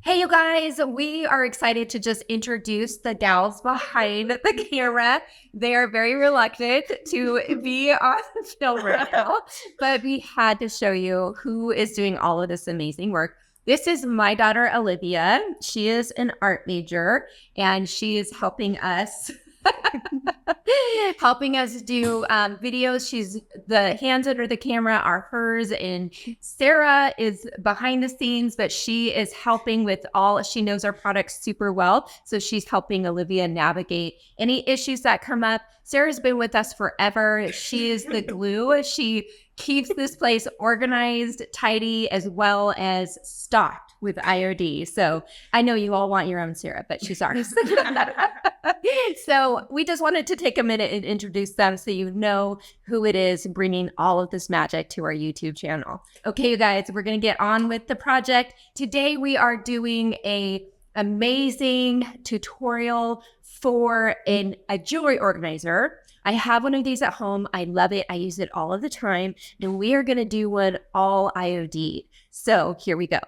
Hey, you guys, we are excited to just introduce the gals behind the camera. They are very reluctant to be on film right now, but we had to show you who is doing all of this amazing work. This is my daughter, Olivia. She is an art major, and she is helping us do videos. She's the hands under the camera are hers, and Sarah is behind the scenes, but she is helping with she knows our products super well. So she's helping Olivia navigate any issues that come up. Sarah's been with us forever. She is the glue. She keeps this place organized, tidy, as well as stocked with IOD. So I know you all want your own Sarah, but she's ours. So we just wanted to take a minute and introduce them so you know who it is bringing all of this magic to our YouTube channel. Okay, you guys, we're going to get on with the project. Today we are doing a amazing tutorial for a jewelry organizer. I have one of these at home. I love it. I use it all of the time. And we are going to do one all IOD. So here we go.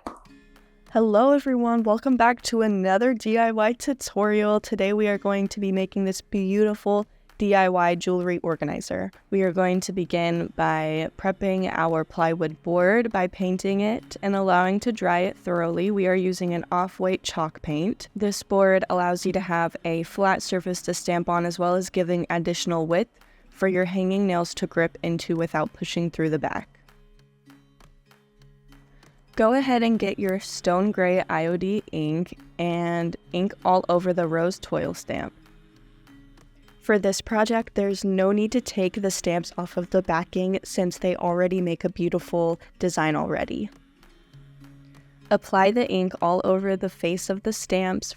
Hello everyone, welcome back to another DIY tutorial. Today we are going to be making this beautiful DIY jewelry organizer. We are going to begin by prepping our plywood board by painting it and allowing to dry it thoroughly. We are using an off-white chalk paint. This board allows you to have a flat surface to stamp on as well as giving additional width for your hanging nails to grip into without pushing through the back. Go ahead and get your stone gray IOD ink and ink all over the Rose Toile stamp. For this project, there's no need to take the stamps off of the backing since they already make a beautiful design already. Apply the ink all over the face of the stamps.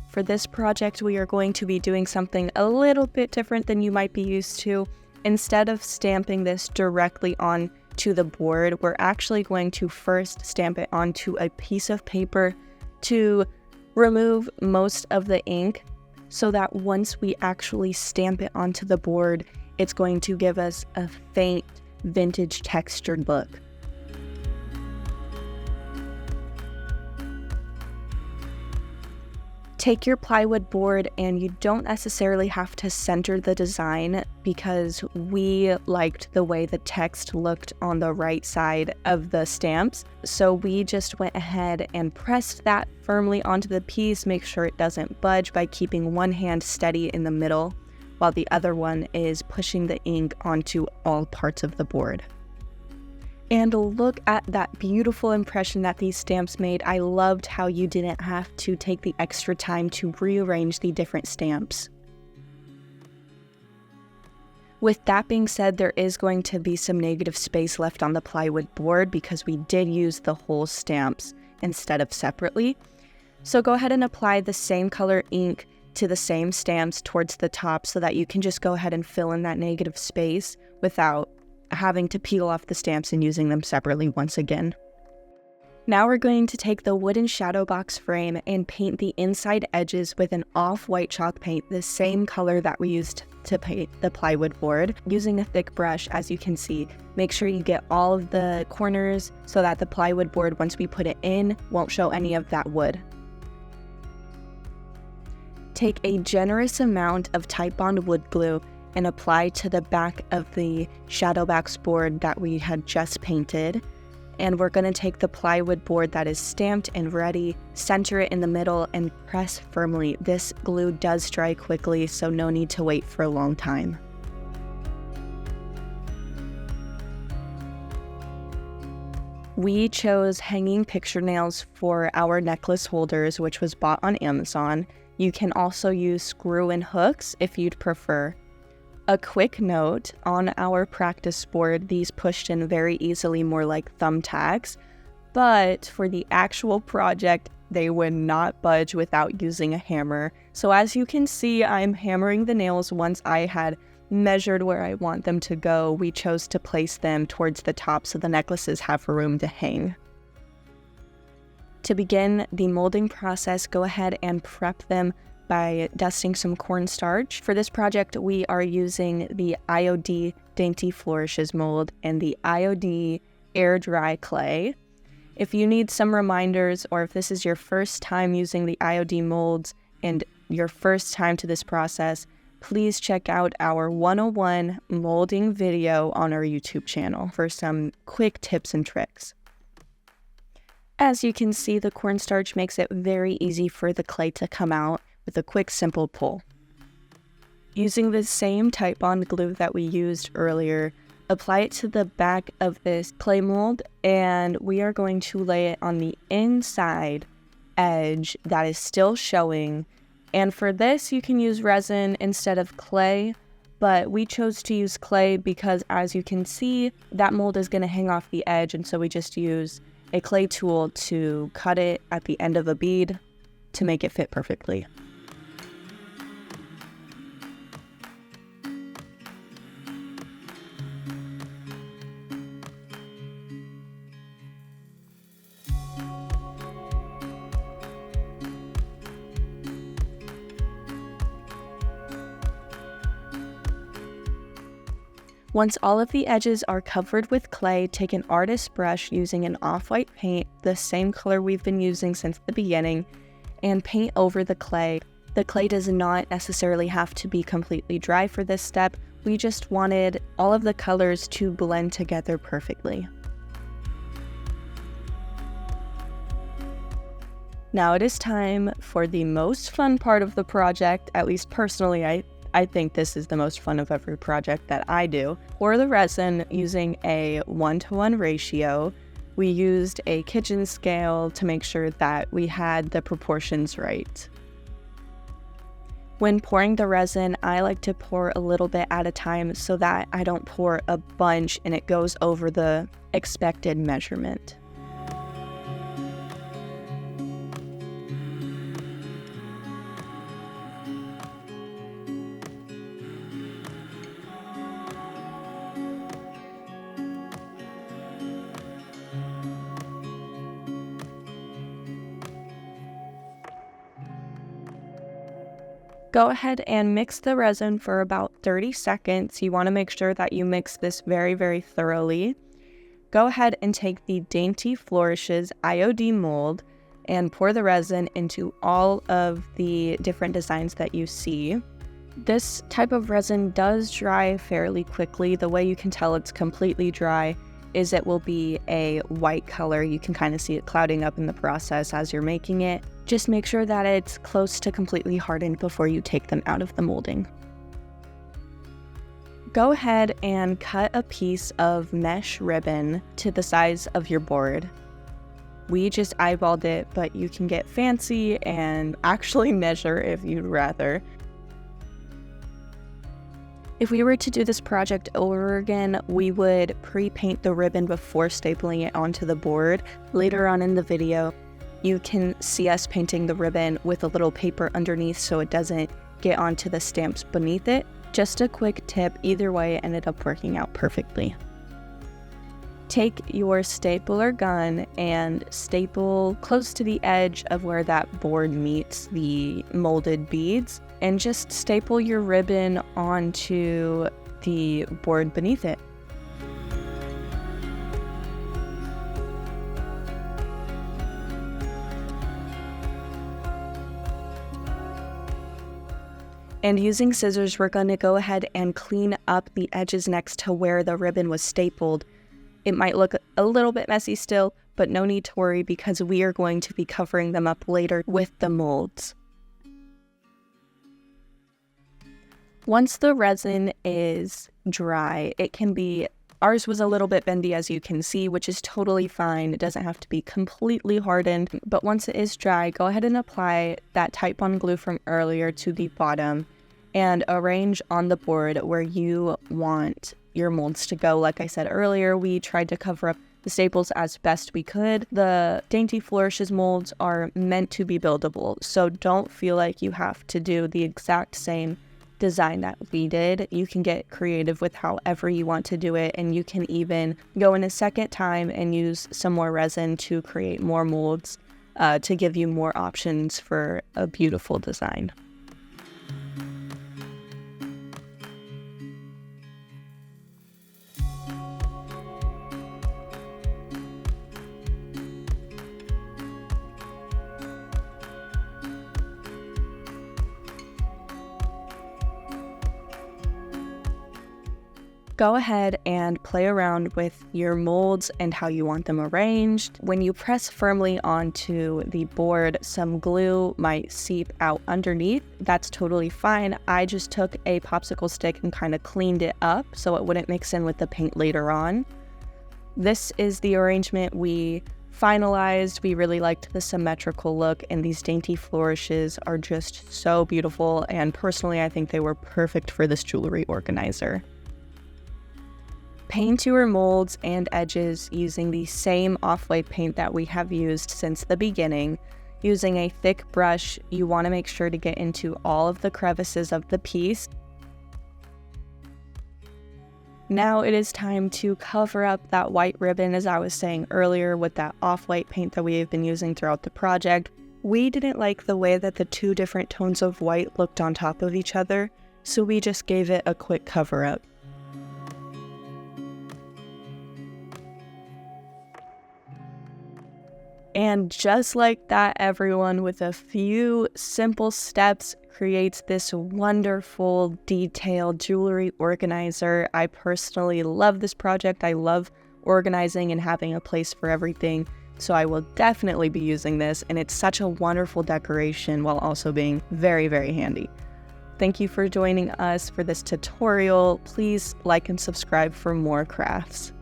For this project, we are going to be doing something a little bit different than you might be used to. Instead of stamping this directly on to the board, we're actually going to first stamp it onto a piece of paper to remove most of the ink so that once we actually stamp it onto the board, it's going to give us a faint vintage textured look. Take your plywood board, and you don't necessarily have to center the design because we liked the way the text looked on the right side of the stamps. So we just went ahead and pressed that firmly onto the piece. Make sure it doesn't budge by keeping one hand steady in the middle while the other one is pushing the ink onto all parts of the board. And look at that beautiful impression that these stamps made. I loved how you didn't have to take the extra time to rearrange the different stamps. With that being said, there is going to be some negative space left on the plywood board because we did use the whole stamps instead of separately. So go ahead and apply the same color ink to the same stamps towards the top so that you can just go ahead and fill in that negative space without having to peel off the stamps and using them separately once again. Now we're going to take the wooden shadow box frame and paint the inside edges with an off-white chalk paint, the same color that we used to paint the plywood board, using a thick brush. As you can see, make sure you get all of the corners so that the plywood board, once we put it in, won't show any of that wood. Take a generous amount of Titebond wood glue and apply to the back of the shadow box board that we had just painted. And we're going to take the plywood board that is stamped and ready, center it in the middle, and press firmly. This glue does dry quickly, so no need to wait for a long time. We chose hanging picture nails for our necklace holders, which was bought on Amazon. You can also use screw-in hooks if you'd prefer. A quick note, on our practice board, these pushed in very easily, more like thumbtacks, but for the actual project, they would not budge without using a hammer. So as you can see, I'm hammering the nails. Once I had measured where I want them to go, we chose to place them towards the top so the necklaces have room to hang. To begin the molding process, go ahead and prep them by dusting some cornstarch. For this project, we are using the IOD Dainty Flourishes mold and the IOD Air Dry clay. If you need some reminders, or if this is your first time using the IOD molds and your first time to this process, please check out our 101 molding video on our YouTube channel for some quick tips and tricks. As you can see, the cornstarch makes it very easy for the clay to come out with a quick, simple pull. Using the same Titebond glue that we used earlier, apply it to the back of this clay mold, and we are going to lay it on the inside edge that is still showing. And for this, you can use resin instead of clay, but we chose to use clay because, as you can see, that mold is going to hang off the edge, and so we just use a clay tool to cut it at the end of a bead to make it fit perfectly. Once all of the edges are covered with clay, take an artist brush using an off-white paint, the same color we've been using since the beginning, and paint over the clay. The clay does not necessarily have to be completely dry for this step. We just wanted all of the colors to blend together perfectly. Now it is time for the most fun part of the project, at least personally, I think this is the most fun of every project that I do. Pour the resin using a 1-to-1 ratio. We used a kitchen scale to make sure that we had the proportions right. When pouring the resin, I like to pour a little bit at a time so that I don't pour a bunch and it goes over the expected measurement. Go ahead and mix the resin for about 30 seconds. You want to make sure that you mix this very, very thoroughly. Go ahead and take the Dainty Flourishes IOD mold and pour the resin into all of the different designs that you see. This type of resin does dry fairly quickly. The way you can tell it's completely dry is it will be a white color. You can kind of see it clouding up in the process as you're making it. Just make sure that it's close to completely hardened before you take them out of the molding. Go ahead and cut a piece of mesh ribbon to the size of your board. We just eyeballed it, but you can get fancy and actually measure if you'd rather. If we were to do this project over again, we would pre-paint the ribbon before stapling it onto the board. Later on in the video, you can see us painting the ribbon with a little paper underneath so it doesn't get onto the stamps beneath it. Just a quick tip, either way, it ended up working out perfectly. Take your stapler gun and staple close to the edge of where that board meets the molded beads, and just staple your ribbon onto the board beneath it. And using scissors, we're going to go ahead and clean up the edges next to where the ribbon was stapled. It might look a little bit messy still, but no need to worry because we are going to be covering them up later with the molds. Once the resin is dry, it can be, ours was a little bit bendy as you can see, which is totally fine. It doesn't have to be completely hardened, but once it is dry, go ahead and apply that Titebond glue from earlier to the bottom and arrange on the board where you want your molds to go. Like I said earlier, we tried to cover up the staples as best we could. The Dainty Flourishes molds are meant to be buildable, so don't feel like you have to do the exact same design that we did. You can get creative with however you want to do it, and you can even go in a second time and use some more resin to create more molds to give you more options for a beautiful design. go ahead and play around with your molds and how you want them arranged. When you press firmly onto the board, some glue might seep out underneath. That's totally fine. I just took a popsicle stick and kind of cleaned it up so it wouldn't mix in with the paint later on. This is the arrangement we finalized. We really liked the symmetrical look, and these dainty flourishes are just so beautiful, and personally I think they were perfect for this jewelry organizer. Paint your molds and edges using the same off-white paint that we have used since the beginning. Using a thick brush, you want to make sure to get into all of the crevices of the piece. Now it is time to cover up that white ribbon, as I was saying earlier, with that off-white paint that we have been using throughout the project. We didn't like the way that the two different tones of white looked on top of each other, so we just gave it a quick cover-up. And just like that, everyone, with a few simple steps, creates this wonderful, detailed jewelry organizer. I personally love this project. I love organizing and having a place for everything. So I will definitely be using this, and it's such a wonderful decoration while also being very, very handy. Thank you for joining us for this tutorial. Please like and subscribe for more crafts.